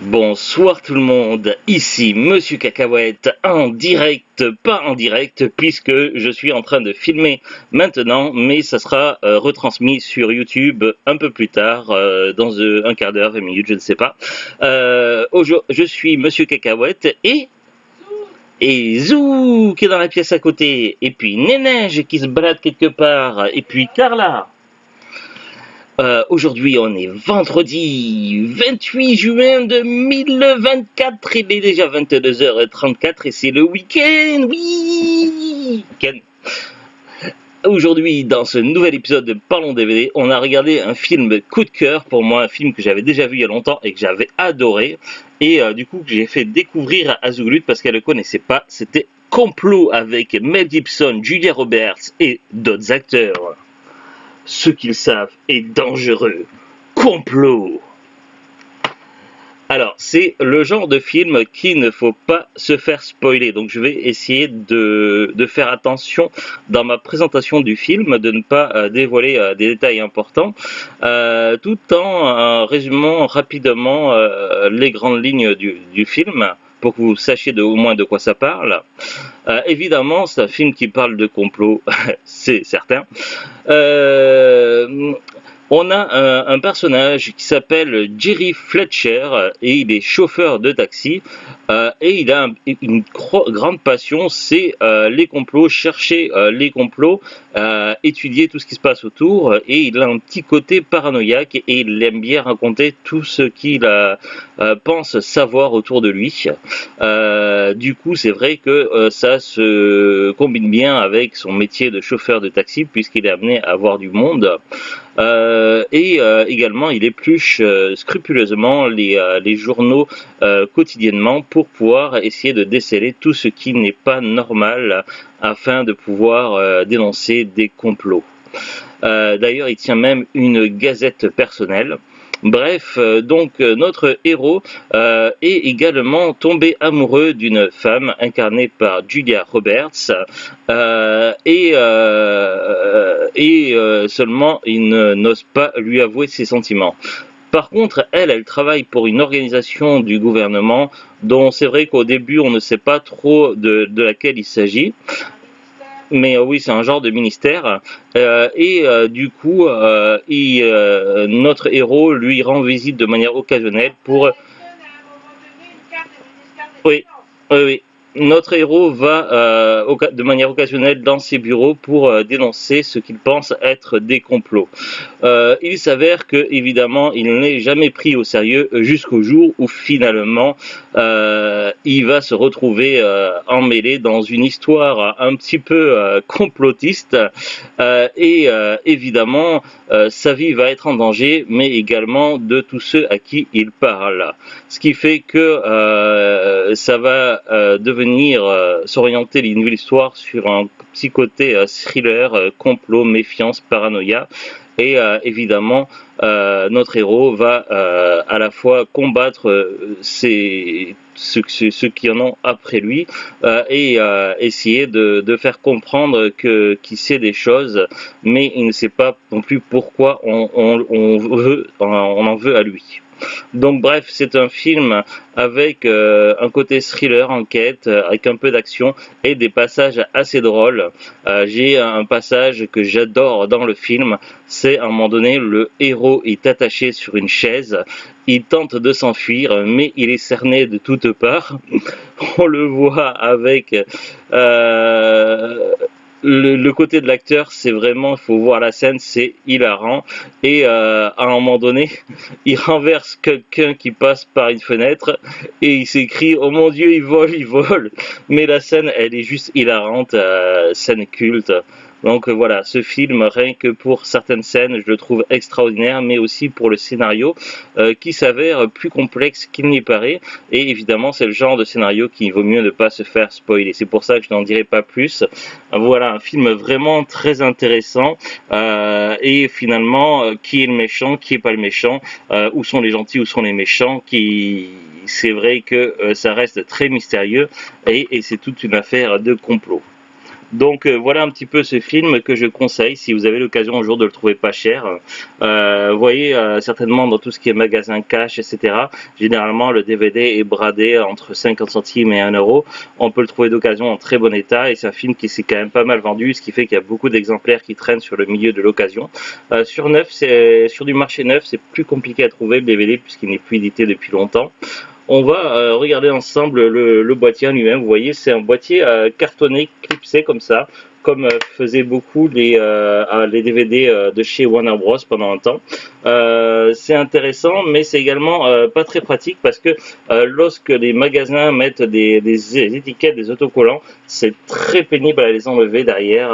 Bonsoir tout le monde, ici Monsieur Cacahuète en direct, pas en direct puisque je suis en train de filmer maintenant, mais ça sera retransmis sur YouTube un peu plus tard, dans un quart d'heure, 20 minutes, je ne sais pas. Je suis Monsieur Cacahuète et Zou qui est dans la pièce à côté, et puis Nénège qui se balade quelque part, et puis Carla. Aujourd'hui, on est vendredi 28 juin 2024. Il est déjà 22h34 et c'est le week-end. Oui, week-end. Aujourd'hui, dans ce nouvel épisode de Parlons DVD, on a regardé un film coup de cœur pour moi, un film que j'avais déjà vu il y a longtemps et que j'avais adoré. Et du coup, que j'ai fait découvrir à Zoulut parce qu'elle ne le connaissait pas. C'était Complot avec Mel Gibson, Julia Roberts et d'autres acteurs. Ce qu'ils savent est dangereux. Complot. Alors, c'est le genre de film qu'il ne faut pas se faire spoiler. Donc, je vais essayer de faire attention dans ma présentation du film, de ne pas dévoiler des détails importants, tout en résumant rapidement les grandes lignes du film, pour que vous sachiez au moins de quoi ça parle. Évidemment, c'est un film qui parle de complot, c'est certain. On a un personnage qui s'appelle Jerry Fletcher et il est chauffeur de taxi et il a une grande passion, c'est les complots, chercher les complots, étudier tout ce qui se passe autour et il a un petit côté paranoïaque et il aime bien raconter tout ce qu'il pense savoir autour de lui. Du coup, c'est vrai que ça se combine bien avec son métier de chauffeur de taxi puisqu'il est amené à voir du monde. Également, il épluche scrupuleusement les journaux quotidiennement pour pouvoir essayer de déceler tout ce qui n'est pas normal afin de pouvoir dénoncer des complots. D'ailleurs, il tient même une gazette personnelle. Bref, donc notre héros est également tombé amoureux d'une femme incarnée par Julia Roberts seulement il n'ose pas lui avouer ses sentiments. Par contre, elle travaille pour une organisation du gouvernement dont c'est vrai qu'au début on ne sait pas trop de laquelle il s'agit. Mais oui, c'est un genre de ministère. Du coup, notre héros lui rend visite de manière occasionnelle pour... Oui, oui. Notre héros va de manière occasionnelle dans ses bureaux pour dénoncer ce qu'il pense être des complots. Il s'avère que évidemment il n'est jamais pris au sérieux jusqu'au jour où finalement il va se retrouver emmêlé dans une histoire un petit peu complotiste évidemment sa vie va être en danger mais également de tous ceux à qui il parle. Ce qui fait que ça va devenir s'orienter une nouvelle histoire sur un petit côté thriller, complot, méfiance, paranoïa. Et évidemment, notre héros va à la fois combattre ceux qui en ont après lui et essayer de faire comprendre qu'il sait des choses, mais il ne sait pas non plus pourquoi on en veut à lui. Donc bref, c'est un film avec un côté thriller, enquête, avec un peu d'action et des passages assez drôles. J'ai un passage que j'adore dans le film, c'est à un moment donné, le héros est attaché sur une chaise, il tente de s'enfuir, mais il est cerné de toutes parts. On le voit avec... le côté de l'acteur, c'est vraiment, il faut voir la scène, c'est hilarant. Et à un moment donné, il renverse quelqu'un qui passe par une fenêtre et il s'écrie "Oh mon Dieu, il vole, il vole". Mais la scène, elle est juste hilarante, scène culte. Donc voilà, ce film, rien que pour certaines scènes, je le trouve extraordinaire, mais aussi pour le scénario qui s'avère plus complexe qu'il n'y paraît. Et évidemment, c'est le genre de scénario qu'il vaut mieux ne pas se faire spoiler. C'est pour ça que je n'en dirai pas plus. Voilà, un film vraiment très intéressant. Et finalement, qui est le méchant, qui est pas le méchant, où sont les gentils, où sont les méchants, c'est vrai que ça reste très mystérieux et c'est toute une affaire de complot. Donc voilà un petit peu ce film que je conseille si vous avez l'occasion un jour de le trouver pas cher. Vous voyez certainement dans tout ce qui est magasin cash, etc. Généralement le DVD est bradé entre 50 centimes et 1 euro. On peut le trouver d'occasion en très bon état et c'est un film qui s'est quand même pas mal vendu, ce qui fait qu'il y a beaucoup d'exemplaires qui traînent sur le milieu de l'occasion. Sur du marché neuf, c'est plus compliqué à trouver le DVD puisqu'il n'est plus édité depuis longtemps. On va regarder ensemble le boîtier en lui-même. Vous voyez, c'est un boîtier cartonné, clipsé comme ça, comme faisaient beaucoup les DVD de chez Warner Bros pendant un temps. C'est intéressant, mais c'est également pas très pratique parce que lorsque les magasins mettent des étiquettes, des autocollants, c'est très pénible à les enlever derrière.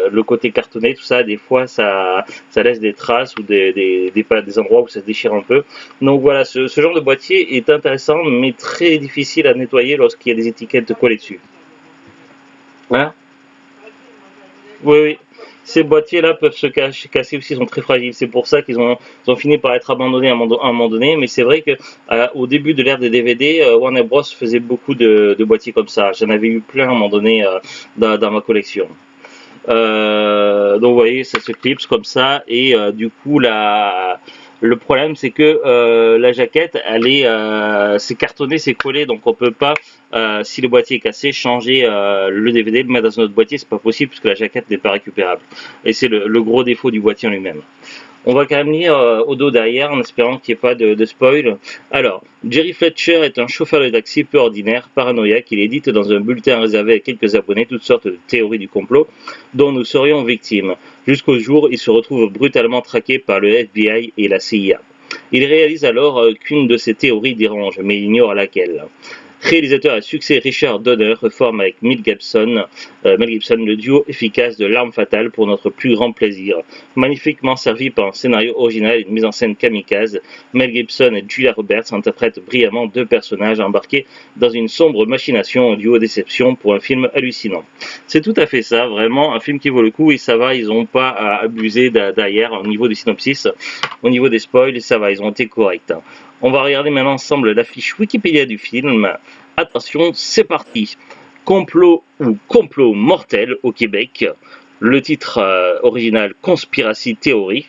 Le côté cartonné, tout ça, des fois, ça laisse des traces ou des endroits où ça se déchire un peu. Donc voilà, ce genre de boîtier est intéressant, mais très difficile à nettoyer lorsqu'il y a des étiquettes collées dessus. Hein? Oui, oui. Ces boîtiers-là peuvent se casser aussi, ils sont très fragiles. C'est pour ça qu'ils ont fini par être abandonnés à un moment donné. Mais c'est vrai que au début de l'ère des DVD, Warner Bros faisait beaucoup de boîtiers comme ça. J'en avais eu plein à un moment donné dans ma collection. Donc vous voyez, ça se clipse comme ça et du coup le problème c'est que la jaquette c'est cartonné, c'est collé, donc on peut pas si le boîtier est cassé changer le DVD, le mettre dans un autre boîtier, c'est pas possible puisque la jaquette n'est pas récupérable et c'est le gros défaut du boîtier en lui-même. On va quand même lire au dos derrière en espérant qu'il n'y ait pas de spoil. Alors, Jerry Fletcher est un chauffeur de taxi peu ordinaire, paranoïaque. Il édite dans un bulletin réservé à quelques abonnés toutes sortes de théories du complot dont nous serions victimes. Jusqu'au jour où il se retrouve brutalement traqué par le FBI et la CIA. Il réalise alors qu'une de ces théories dérange, mais il ignore laquelle. Réalisateur à succès, Richard Donner reforme avec Mel Gibson le duo efficace de L'Arme Fatale pour notre plus grand plaisir. Magnifiquement servi par un scénario original et une mise en scène kamikaze, Mel Gibson et Julia Roberts interprètent brillamment deux personnages embarqués dans une sombre machination, un duo déception pour un film hallucinant. C'est tout à fait ça, vraiment un film qui vaut le coup et ça va, ils n'ont pas à abuser derrière au niveau du synopsis, au niveau des spoils, ça va, ils ont été corrects. On va regarder maintenant ensemble la fiche Wikipédia du film. Attention, c'est parti. Complot ou complot mortel au Québec. Le titre original Conspiracy Theory.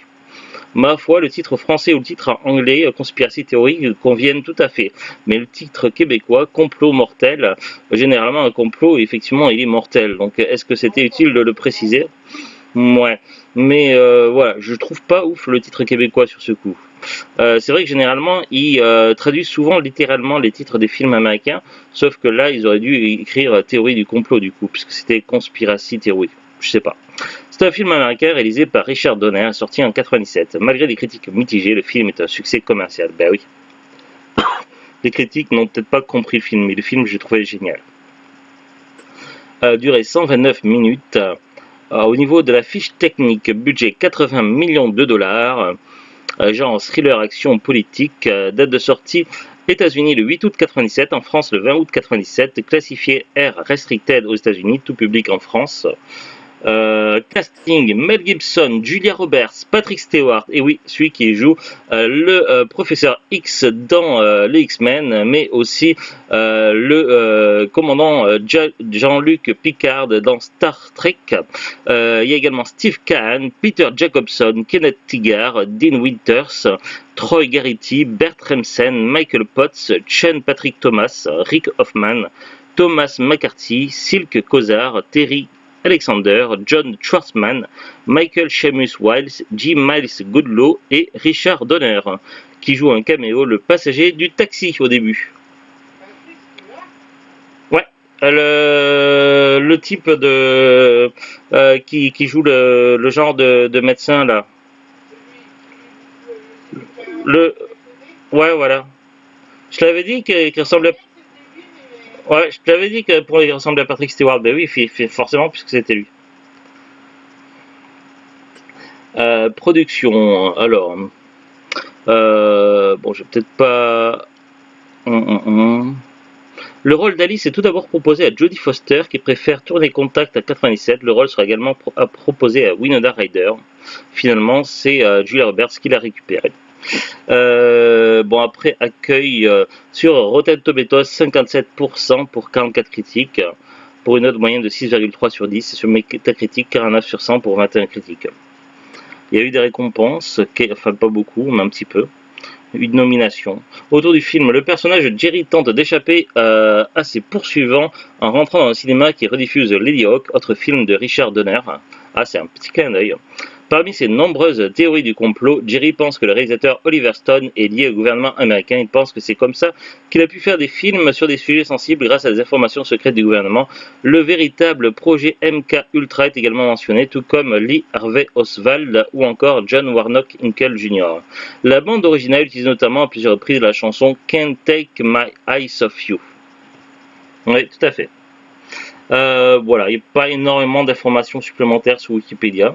Ma foi, le titre français ou le titre anglais Conspiracy Theory conviennent tout à fait. Mais le titre québécois Complot mortel, généralement un complot, effectivement, il est mortel. Donc est-ce que c'était utile de le préciser? Ouais, mais voilà, je trouve pas ouf le titre québécois sur ce coup. C'est vrai que généralement, ils traduisent souvent littéralement les titres des films américains, sauf que là, ils auraient dû écrire Théorie du complot du coup, puisque c'était Conspiracy Theory. Je sais pas. C'est un film américain réalisé par Richard Donner, sorti en 97. Malgré des critiques mitigées, le film est un succès commercial. Ben oui. Les critiques n'ont peut-être pas compris le film, mais le film, j'ai trouvé génial. Durée 129 minutes. Au niveau de la fiche technique, budget 80 millions de dollars. Genre thriller action politique, date de sortie États-Unis le 8 août 97, en France le 20 août 97, classifié R restricted aux États-Unis, tout public en France. Casting Mel Gibson, Julia Roberts, Patrick Stewart, et oui, celui qui joue le professeur X dans les X-Men, mais aussi le commandant Jean-Luc Picard dans Star Trek. Il y a également Steve Caan, Peter Jacobson, Kenneth Tigard, Dean Winters, Troy Garrity, Bert Remsen, Michael Potts, Sean Patrick Thomas, Rick Hoffman, Thomas McCarthy, Silke Kozar, Terry Alexander, John Schwartzman, Michael Seamus Wiles, J. Miles Goodlow et Richard Donner, qui joue un caméo, le passager du taxi au début. Ouais, le type de qui joue le genre de médecin là. Le Ouais, voilà. Je t'avais dit qu'il ressemblait. Ouais, je t'avais dit que pour il ressemblait à Patrick Stewart. Ben oui, forcément puisque c'était lui. Production. Alors, bon, je vais peut-être pas. Le rôle d'Alice est tout d'abord proposé à Jodie Foster qui préfère tourner Contact à 97. Le rôle sera également proposé à Winona Ryder. Finalement, c'est Julia Roberts qui l'a récupéré. Bon, après accueil sur Rotten Tomatoes 57% pour 44 critiques. pour une note moyenne de 6,3 sur 10 sur Metacritic, 49 sur 100 pour 21 critiques. Il y a eu des récompenses, enfin pas beaucoup, mais un petit peu. Une nomination. Autour du film, le personnage de Jerry tente d'échapper à ses poursuivants en rentrant dans le cinéma qui rediffuse Lady Hawk, autre film de Richard Donner. Ah, c'est un petit clin d'œil. Parmi ses nombreuses théories du complot, Jerry pense que le réalisateur Oliver Stone est lié au gouvernement américain. Il pense que c'est comme ça qu'il a pu faire des films sur des sujets sensibles grâce à des informations secrètes du gouvernement. Le véritable projet MK Ultra est également mentionné, tout comme Lee Harvey Oswald ou encore John Warnock Inkel Jr. La bande originale utilise notamment à plusieurs reprises la chanson Can't Take My Eyes Off You. Oui, tout à fait. Voilà, il n'y a pas énormément d'informations supplémentaires sur Wikipédia.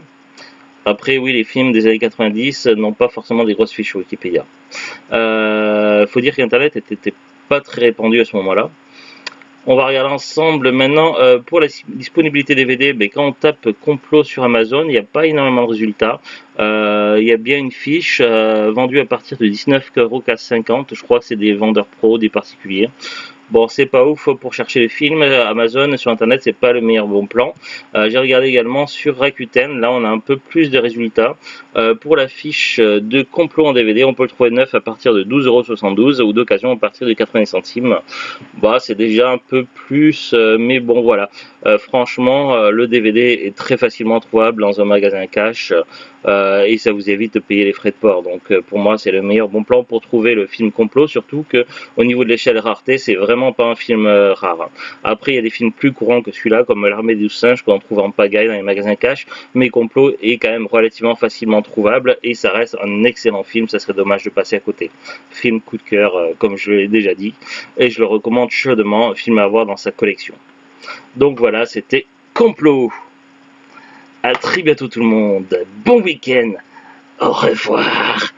Après, oui, les films des années 90 n'ont pas forcément des grosses fiches sur Wikipédia. Faut dire qu'Internet n'était pas très répandu à ce moment-là. On va regarder ensemble maintenant pour la disponibilité DVD. Quand on tape complot sur Amazon, il n'y a pas énormément de résultats. Il y a bien une fiche vendue à partir de 19,50 €. Je crois que c'est des vendeurs pro, des particuliers. Bon, c'est pas ouf pour chercher les films. Amazon sur internet, c'est pas le meilleur bon plan. J'ai regardé également sur Rakuten. Là, on a un peu plus de résultats. Pour la fiche de complot en DVD, on peut le trouver neuf à partir de 12,72 € ou d'occasion à partir de 80 centimes. Bah, c'est déjà un peu plus, mais bon, voilà. Franchement, le DVD est très facilement trouvable dans un magasin cash et ça vous évite de payer les frais de port. Donc, pour moi, c'est le meilleur bon plan pour trouver le film complot, surtout que au niveau de l'échelle rareté, c'est vraiment pas un film rare. Après, il y a des films plus courants que celui-là, comme L'Armée des 12 singes, qu'on trouve en pagaille dans les magasins cash, mais Complot est quand même relativement facilement trouvable, et ça reste un excellent film, ça serait dommage de passer à côté. Film coup de cœur, comme je l'ai déjà dit, et je le recommande chaudement, film à avoir dans sa collection. Donc voilà, c'était Complot. À très bientôt tout le monde, bon week-end, au revoir.